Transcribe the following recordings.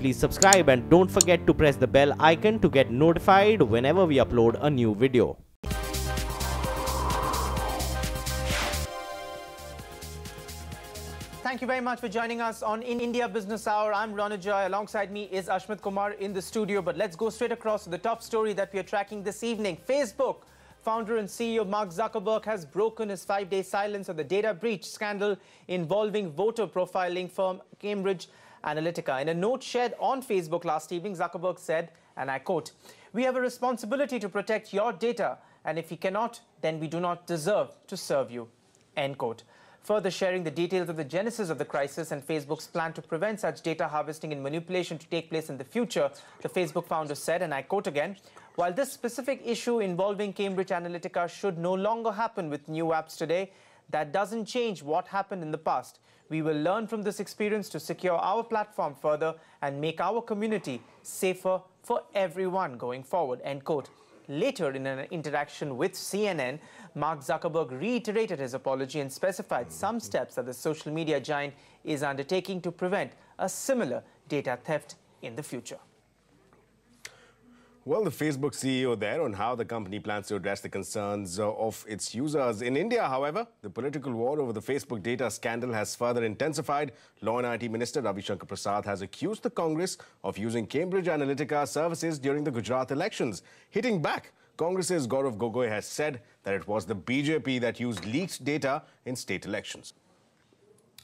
Please subscribe and don't forget to press the bell icon to get notified whenever we upload a new video. Thank you very much for joining us on In India Business Hour. I'm Ronojoy. Alongside me is Ashmit Kumar in the studio. But let's go straight across to the top story that we are tracking this evening. Facebook founder and CEO Mark Zuckerberg has broken his 5-day silence on the data breach scandal involving voter profiling firm Cambridge Analytica. In a note shared on Facebook last evening, Zuckerberg said, and I quote, "We have a responsibility to protect your data, and if we cannot, then we do not deserve to serve you." End quote. Further sharing the details of the genesis of the crisis and Facebook's plan to prevent such data harvesting and manipulation to take place in the future, the Facebook founder said, and I quote again, "While this specific issue involving Cambridge Analytica should no longer happen with new apps today, that doesn't change what happened in the past. We will learn from this experience to secure our platform further and make our community safer for everyone going forward." End quote. Later, in an interaction with CNN, Mark Zuckerberg reiterated his apology and specified some steps that the social media giant is undertaking to prevent a similar data theft in the future. Well, the Facebook CEO there on how the company plans to address the concerns of its users. In India, however, the political war over the Facebook data scandal has further intensified. Law and IT Minister Ravi Shankar Prasad has accused the Congress of using Cambridge Analytica services during the Gujarat elections. Hitting back, Congress's Gaurav Gogoi has said that it was the BJP that used leaked data in state elections.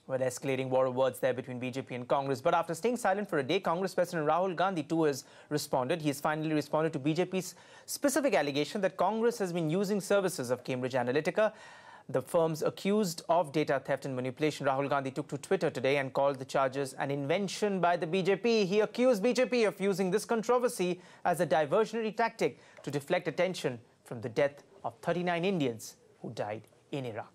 Well, escalating war of words there between BJP and Congress. But after staying silent for a day, Congress President Rahul Gandhi too has responded. He has finally responded to BJP's specific allegation that Congress has been using services of Cambridge Analytica, the firms accused of data theft and manipulation. Rahul Gandhi took to Twitter today and called the charges an invention by the BJP. He accused BJP of using this controversy as a diversionary tactic to deflect attention from the death of 39 Indians who died in Iraq.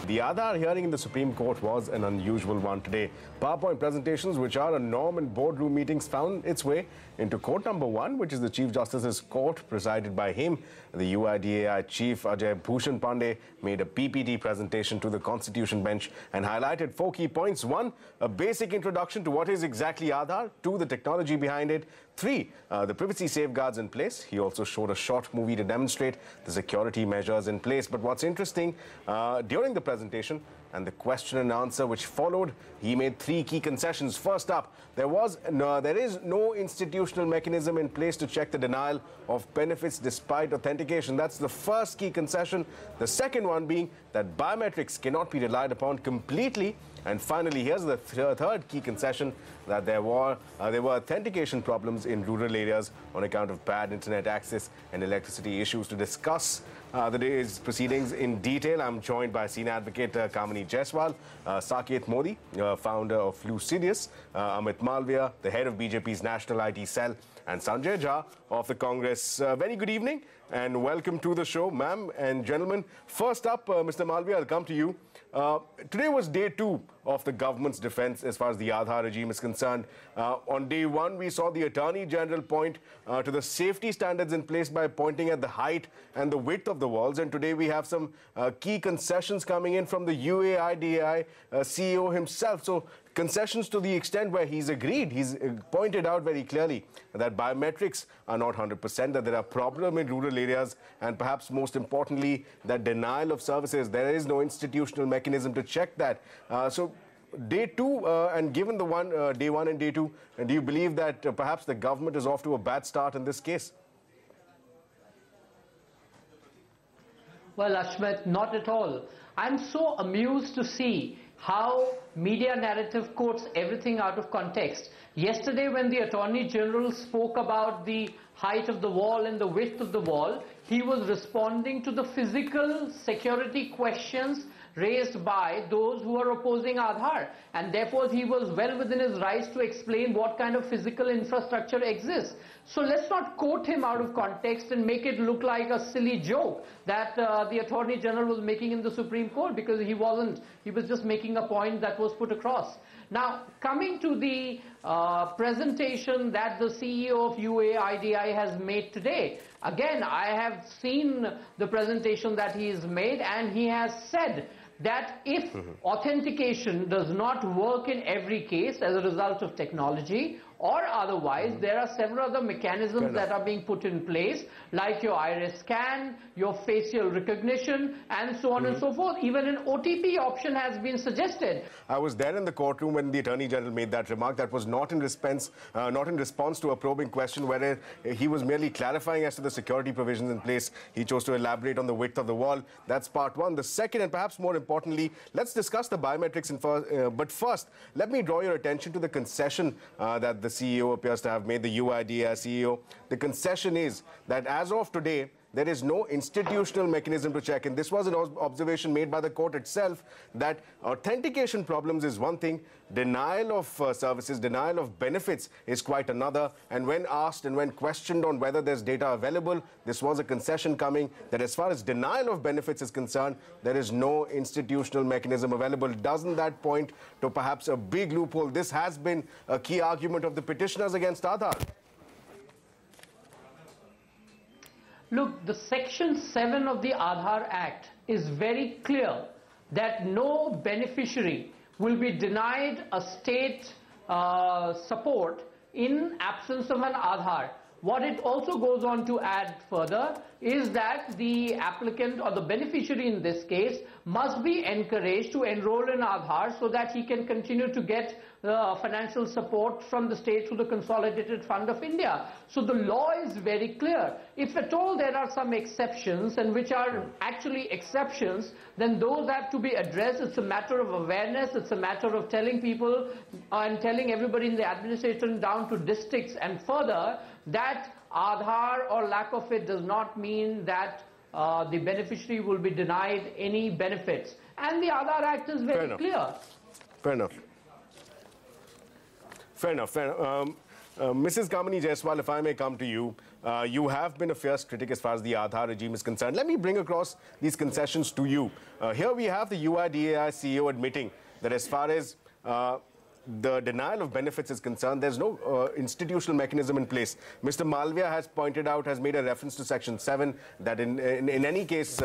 The Aadhaar hearing in the Supreme Court was an unusual one today. PowerPoint presentations, which are a norm in boardroom meetings, found its way into court number 1, which is the Chief Justice's court, presided by him. The UIDAI Chief Ajay Bhushan Pandey made a PPT presentation to the Constitution bench and highlighted 4 key points. 1, a basic introduction to what is exactly Aadhaar. 2, the technology behind it. 3, the privacy safeguards in place. He also showed a short movie to demonstrate the security measures in place. But what's interesting, during the presentation and the question and answer which followed, he made 3 key concessions. First up, there is no institutional mechanism in place to check the denial of benefits despite authentication. That's the first key concession. The second one being that biometrics cannot be relied upon completely. And finally, here's the third key concession, that there were authentication problems in rural areas on account of bad internet access and electricity issues. To discuss the day's proceedings in detail, I'm joined by senior advocate Kamini Jaiswal, Saket Modi, founder of Lucidius, Amit Malviya, the head of BJP's National IT Cell, and Sanjay Jha of the Congress. Very good evening and welcome to the show, ma'am and gentlemen. First up, Mr. Malviya, I'll come to you. Today was day 2 of the government's defense as far as the Aadhaar regime is concerned. On day 1, we saw the Attorney General point to the safety standards in place by pointing at the height and the width of the walls. And today we have some key concessions coming in from the UAIDAI CEO himself. So concessions to the extent where he's agreed. He's pointed out very clearly that biometrics are not 100%, that there are problems in rural areas, and perhaps most importantly, that denial of services, there is no institutional mechanism to check that. So day 2, and given the day 1 and day 2, do you believe that perhaps the government is off to a bad start in this case? Well, Ashmet, not at all. I'm so amused to see how media narrative quotes everything out of context. Yesterday, when the Attorney General spoke about the height of the wall and the width of the wall, he was responding to the physical security questions raised by those who are opposing Aadhaar, and therefore he was well within his rights to explain what kind of physical infrastructure exists. So let's not quote him out of context and make it look like a silly joke that the Attorney General was making in the Supreme Court, because he wasn't. He was just making a point that was put across. Now, coming to the presentation that the CEO of UAIDAI has made today, Again, I have seen the presentation that he has made, and he has said that if authentication does not work in every case as a result of technology or otherwise, there are several other mechanisms that are being put in place, like your iris scan, your facial recognition, and so on and so forth. Even an OTP option has been suggested. I was there in the courtroom when the Attorney General made that remark. That was not in response to a probing question where he was merely clarifying as to the security provisions in place. He chose to elaborate on the width of the wall. That's part one. The second, and perhaps more importantly, let's discuss the biometrics. But first, let me draw your attention to the concession that the CEO appears to have made, the UID CEO. The concession is that as of today, there is no institutional mechanism to check. And this was an observation made by the court itself, that authentication problems is one thing, denial of services, denial of benefits is quite another. And when asked and when questioned on whether there's data available, this was a concession coming, that as far as denial of benefits is concerned, there is no institutional mechanism available. Doesn't that point to perhaps a big loophole? This has been a key argument of the petitioners against Aadhaar. Look, the Section 7 of the Aadhaar Act is very clear that no beneficiary will be denied a state support in absence of an Aadhaar. What it also goes on to add further is that the applicant or the beneficiary in this case must be encouraged to enroll in Aadhaar so that he can continue to get financial support from the state through the Consolidated Fund of India. So the law is very clear. If at all there are some exceptions, and which are actually exceptions, then those have to be addressed. It's a matter of awareness. It's a matter of telling people and telling everybody in the administration down to districts and further that Aadhaar or lack of it does not mean that the beneficiary will be denied any benefits. And the Aadhaar Act is very clear. Fair enough. Fair enough. Mrs. Kamini Jaiswal, if I may come to you, you have been a fierce critic as far as the Aadhaar regime is concerned. Let me bring across these concessions to you. Here we have the UIDAI CEO admitting that as far as the denial of benefits is concerned, there's no institutional mechanism in place. Mr. Malviya has pointed out, has made a reference to Section 7, that in any case,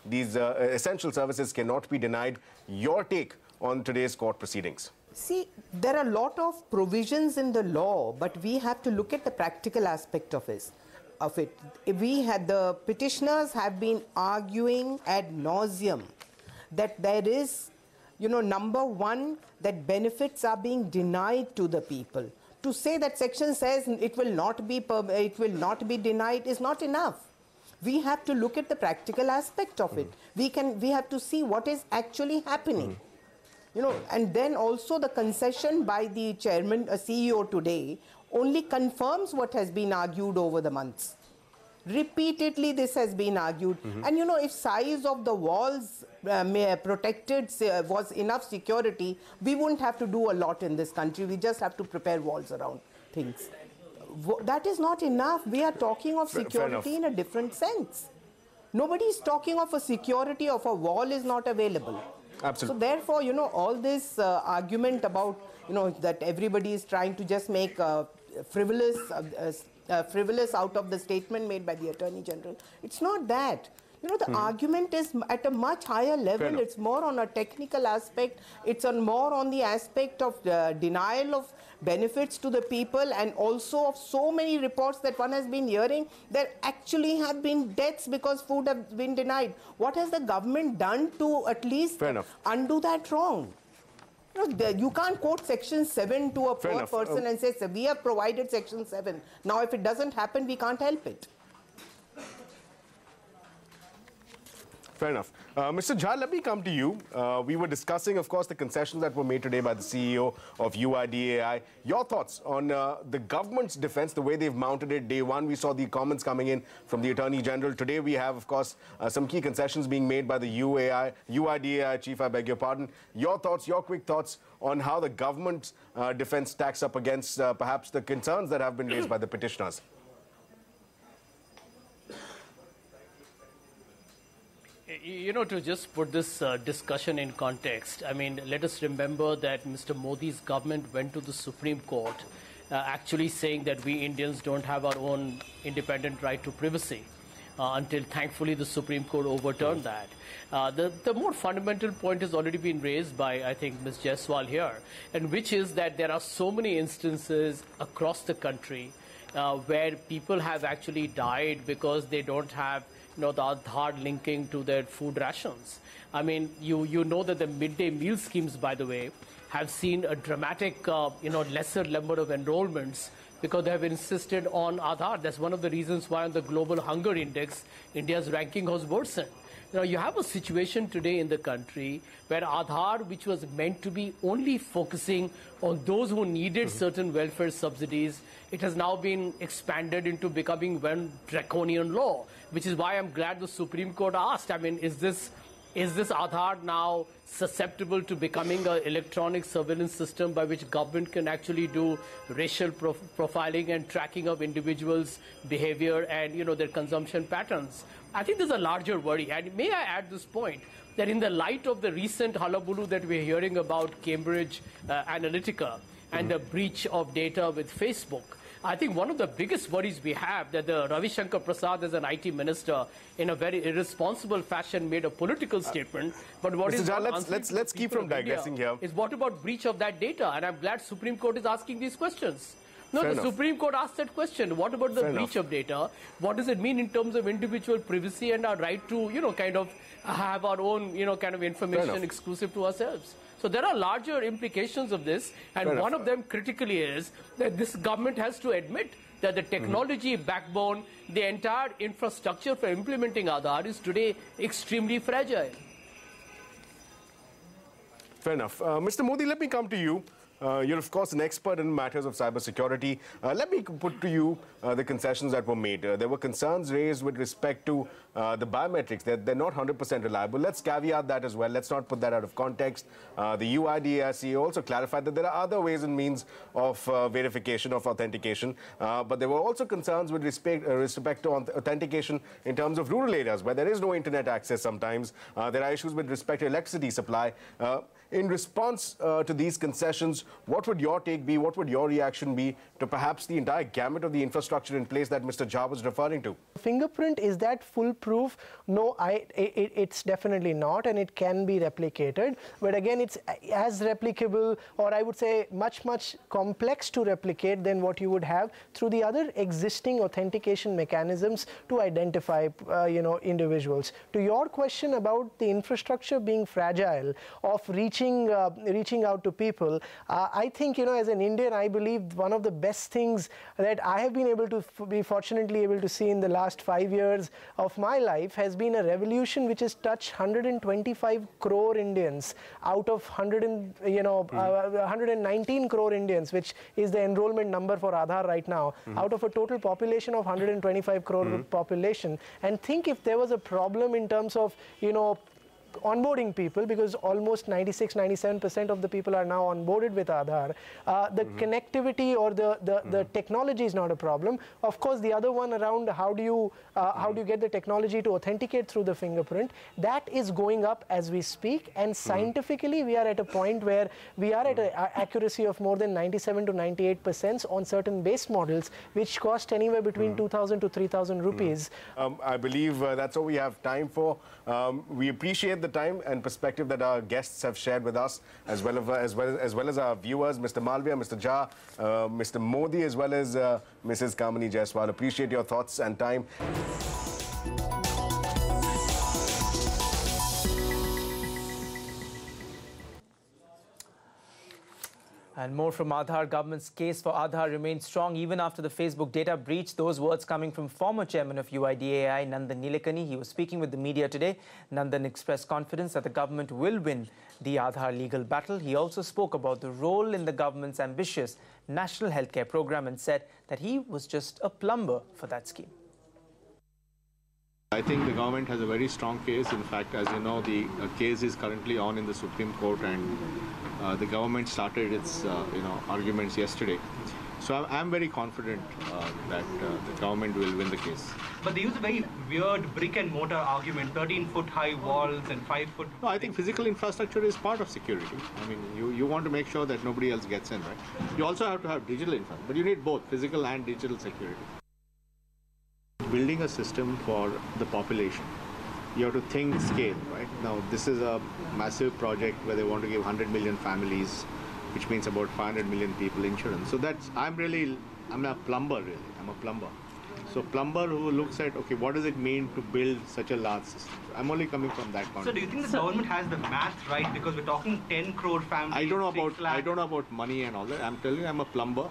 these essential services cannot be denied. Your take on today's court proceedings? See, there are a lot of provisions in the law, but we have to look at the practical aspect of it. The petitioners have been arguing ad nauseum that there is, number one, that benefits are being denied to the people. To say that section says it will not be denied is not enough. We have to look at the practical aspect of it. We have to see what is actually happening. And then also the concession by the chairman, CEO today, only confirms what has been argued over the months. Repeatedly this has been argued. And if size of the walls protected was enough security, we wouldn't have to do a lot in this country. We just have to prepare walls around things. That is not enough. We are talking of security in a different sense. Nobody is talking of a security of a wall is not available. Absolutely. So therefore, all this argument about, that everybody is trying to just make frivolous out of the statement made by the Attorney General. It's not that. The argument is at a much higher level. It's more on a technical aspect. It's more on the aspect of denial of benefits to the people, and also of so many reports that one has been hearing that actually have been deaths because food has been denied. What has the government done to at least undo that wrong? You can't quote Section 7 to a poor person and say, we have provided Section 7. Now, if it doesn't happen, we can't help it. Fair enough. Mr. Jha, let me come to you. We were discussing, of course, the concessions that were made today by the CEO of UIDAI. Your thoughts on the government's defense, the way they've mounted it. Day one, we saw the comments coming in from the Attorney General. Today, we have, of course, some key concessions being made by the UIDAI chief, I beg your pardon. Your thoughts, your quick thoughts on how the government's defense stacks up against perhaps the concerns that have been raised by the petitioners. To just put this discussion in context, I mean, let us remember that Mr. Modi's government went to the Supreme Court actually saying that we Indians don't have our own independent right to privacy. until thankfully the Supreme Court overturned that. The more fundamental point has already been raised by, I think, Ms. Jaiswal here, and which is that there are so many instances across the country where people have actually died because they don't have the Aadhaar linking to their food rations. I mean, you know that the midday meal schemes, by the way, have seen a dramatic, lesser number of enrollments because they have insisted on Aadhaar. That's one of the reasons why on the Global Hunger Index, India's ranking has worsened. Now, you have a situation today in the country where Aadhaar, which was meant to be only focusing on those who needed certain welfare subsidies, it has now been expanded into becoming one draconian law, which is why I'm glad the Supreme Court asked, I mean, is this Aadhaar now susceptible to becoming an electronic surveillance system by which government can actually do racial profiling and tracking of individuals' behavior and, their consumption patterns? I think there's a larger worry. And may I add this point, that in the light of the recent hullabaloo that we're hearing about Cambridge Analytica and the breach of data with Facebook, I think one of the biggest worries we have that the Ravi Shankar Prasad as an IT minister in a very irresponsible fashion made a political statement. But what Mr. Jha, let's keep from digressing here. Is what about breach of that data? And I'm glad Supreme Court is asking these questions. No, Fair the enough. Supreme Court asked that question. What about the Fair breach enough. of data? What does it mean in terms of individual privacy and our right to, kind of have our own, kind of information exclusive to ourselves? So there are larger implications of this, and one of them critically is that this government has to admit that the technology backbone, the entire infrastructure for implementing Aadhaar is today extremely fragile. Fair enough. Mr. Modi, let me come to you. You're, of course, an expert in matters of cybersecurity. Let me put to you the concessions that were made. There were concerns raised with respect to the biometrics. They're not 100% reliable. Let's caveat that as well. Let's not put that out of context. The UID also clarified that there are other ways and means of verification, of authentication. But there were also concerns with respect to authentication in terms of rural areas where there is no internet access sometimes. There are issues with respect to electricity supply. In response to these concessions, what would your take be? What would your reaction be to perhaps the entire gamut of the infrastructure in place that Mr. Jha was referring to? Fingerprint, is that foolproof? No, it's definitely not, and it can be replicated. But again, it's as replicable, or I would say much, much complex to replicate than what you would have through the other existing authentication mechanisms to identify, individuals. To your question about the infrastructure being fragile, of reaching out to people, I think, as an Indian, I believe one of the best things that I have been able to be fortunately able to see in the last 5 years of my life has been a revolution which has touched 125 crore Indians out of 119 crore Indians, which is the enrollment number for Aadhaar right now, out of a total population of 125 crore population. And think if there was a problem in terms of, onboarding people, because almost 96-97% of the people are now onboarded with Aadhaar. The connectivity or the technology is not a problem. Of course, the other one around how do you get the technology to authenticate through the fingerprint, that is going up as we speak. And scientifically, we are at a point where we are at an accuracy of more than 97 to 98% on certain base models, which cost anywhere between 2,000 to 3,000 rupees. I believe that's all we have time for. We appreciate the time and perspective that our guests have shared with us, as well as our viewers, Mr. Malviya, Mr. Jha, Mr. Modi, as well as Mrs. Kamini Jaiswal. Appreciate your thoughts and time. And more from Aadhaar. Government's case for Aadhaar remains strong even after the Facebook data breach. Those words coming from former chairman of UID AI, Nandan Nilekani. He was speaking with the media today. Nandan expressed confidence that the government will win the Aadhaar legal battle. He also spoke about the role in the government's ambitious national healthcare program and said that he was just a plumber for that scheme. I think the government has a very strong case. In fact, as you know, the case is currently on in the Supreme Court, and the government started its arguments yesterday. So I'm very confident that the government will win the case. But they use a very weird brick and mortar argument, 13-foot high walls and 5-foot... No, I think physical infrastructure is part of security. I mean, you want to make sure that nobody else gets in, right? You also have to have digital infrastructure, but you need both physical and digital security. building a system for the population, you have to think scale, right? Now, this is a massive project where they want to give 100 million families, which means about 500 million people insurance. So that's, I'm a plumber really, I'm a plumber. So plumber who looks at, okay, what does it mean to build such a large system? I'm only coming from that point. So do you think the government has the math right? Because we're talking 10 crore families. I don't know about money and all that. I'm telling you, I'm a plumber.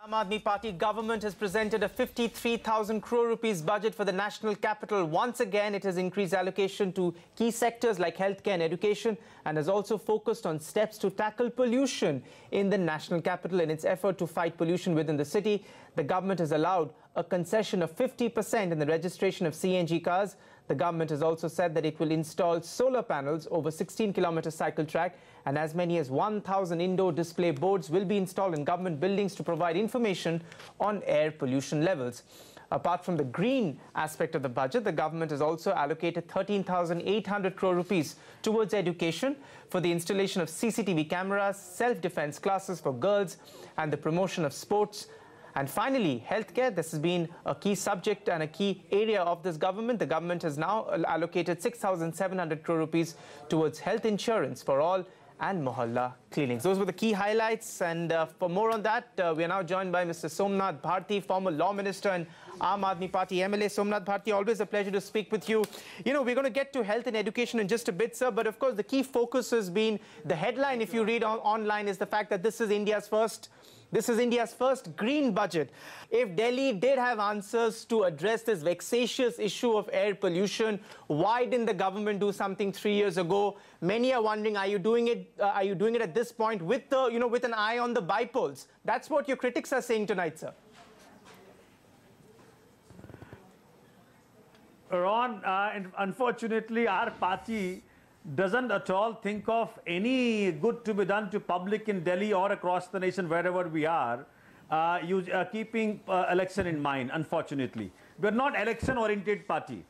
Aam Aadmi Party government has presented a 53,000 crore rupees budget for the national capital. Once again, it has increased allocation to key sectors like healthcare and education, and has also focused on steps to tackle pollution in the national capital. In its effort to fight pollution within the city, the government has allowed a concession of 50% in the registration of CNG cars. The government has also said that it will install solar panels over 16-kilometer cycle track, and as many as 1,000 indoor display boards will be installed in government buildings to provide information on air pollution levels. Apart from the green aspect of the budget, the government has also allocated 13,800 crore rupees towards education for the installation of CCTV cameras, self-defense classes for girls, and the promotion of sports. And finally, healthcare. This has been a key subject and a key area of this government. The government has now allocated 6,700 crore rupees towards health insurance for all and mohalla clinics. Those were the key highlights. And for more on that, we are now joined by Mr. Somnath Bharti, former law minister and Aam Aadmi Party MLA. Somnath Bharti, always a pleasure to speak with you. You know, we're going to get to health and education in just a bit, sir. But of course, the key focus has been the headline, if you read online, is the fact that this is India's first green budget. If Delhi did have answers to address this vexatious issue of air pollution, why didn't the government do something 3 years ago? Many are wondering, are you doing it at this point with with an eye on the bypolls? That's what your critics are saying tonight, sir. Ron, unfortunately, our party doesn't at all think of any good to be done to public in Delhi or across the nation, wherever we are, keeping election in mind, unfortunately. We're not election-oriented party.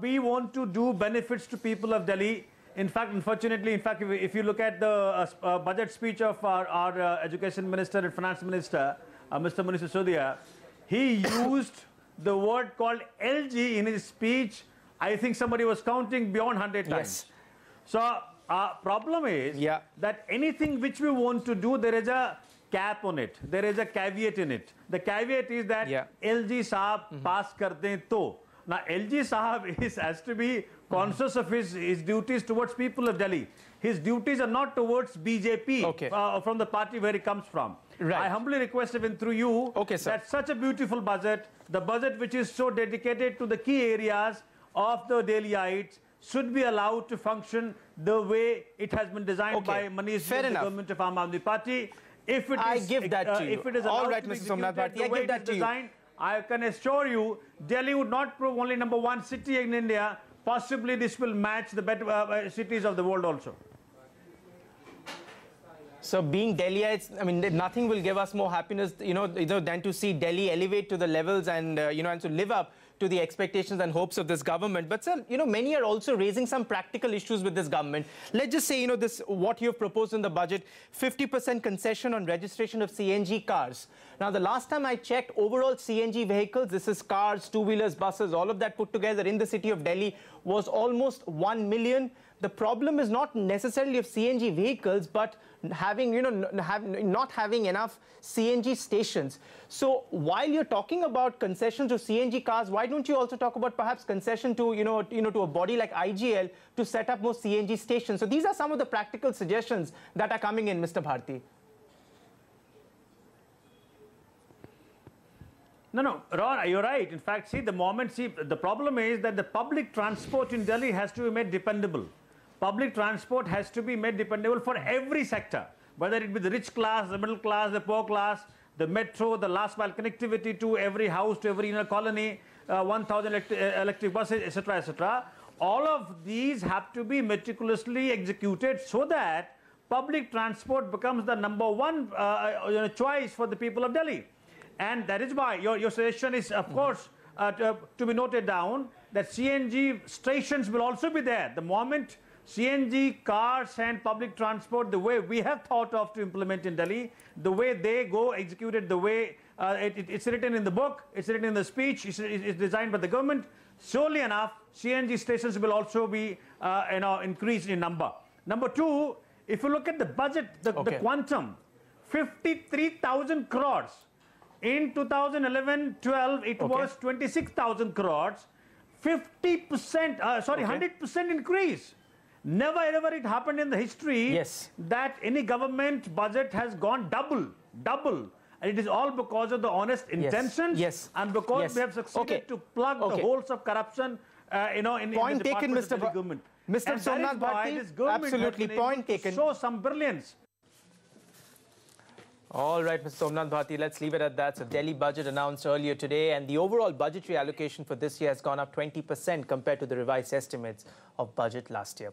We want to do benefits to people of Delhi. In fact, unfortunately, if you look at the budget speech of our education minister and finance minister, Mr. Manish Sisodia, he used the word called LG in his speech. I think somebody was counting beyond 100 times. Yes. So our problem is that anything which we want to do, there is a cap on it. There is a caveat in it. The caveat is that LG Sahab pass kar dein to. Now LG Sahab has to be conscious of his duties towards people of Delhi. His duties are not towards BJP from the party where he comes from. Right. I humbly request even through you that such a beautiful budget, the budget which is so dedicated to the key areas of the Delhiites, should be allowed to function the way it has been designed by Manish and the government of Aam Aadmi Party. If it is, I give that to you. If it is allowed to be executed the way it is designed, I can assure you, Delhi would not prove only #1 city in India. Possibly this will match the better cities of the world also. So being Delhiites, I mean, nothing will give us more happiness, than to see Delhi elevate to the levels and, and to live up to the expectations and hopes of this government. But sir, many are also raising some practical issues with this government. Let's just say, what you have proposed in the budget, 50% concession on registration of CNG cars. Now, the last time I checked, overall CNG vehicles, this is cars, two-wheelers, buses, all of that put together in the city of Delhi, was almost 1 million. The problem is not necessarily of CNG vehicles, but having, not having enough CNG stations. So while you're talking about concession to CNG cars, why don't you also talk about perhaps concession to, to a body like IGL to set up more CNG stations? So these are some of the practical suggestions that are coming in, Mr. Bharti. No, Ron, you're right. In fact, the problem is that the public transport in Delhi has to be made dependable. Public transport has to be made dependable for every sector, whether it be the rich class, the middle class, the poor class, the metro, the last mile connectivity to every house, to every inner colony, 1,000 electric buses, etc., etc. All of these have to be meticulously executed so that public transport becomes the #1 choice for the people of Delhi. And that is why your suggestion is, of course, to be noted down, that CNG stations will also be there. The moment CNG cars and public transport, the way we have thought of to implement in Delhi, the way they go executed, the way it's written in the book, it's written in the speech, it's designed by the government. Surely enough, CNG stations will also be increased in number. Number two, if you look at the budget, the quantum, 53,000 crores. In 2011-12, it was 26,000 crores. 100% increase. Never ever it happened in the history that any government budget has gone double. And it is all because of the honest intentions and because we have succeeded to plug the holes of corruption in point the taken, Mr. Government. Mr. Somnath Bharti, absolutely, point taken. Show some brilliance. All right, Mr. Somnath Bharti, let's leave it at that. So Delhi budget announced earlier today, and the overall budgetary allocation for this year has gone up 20% compared to the revised estimates of budget last year.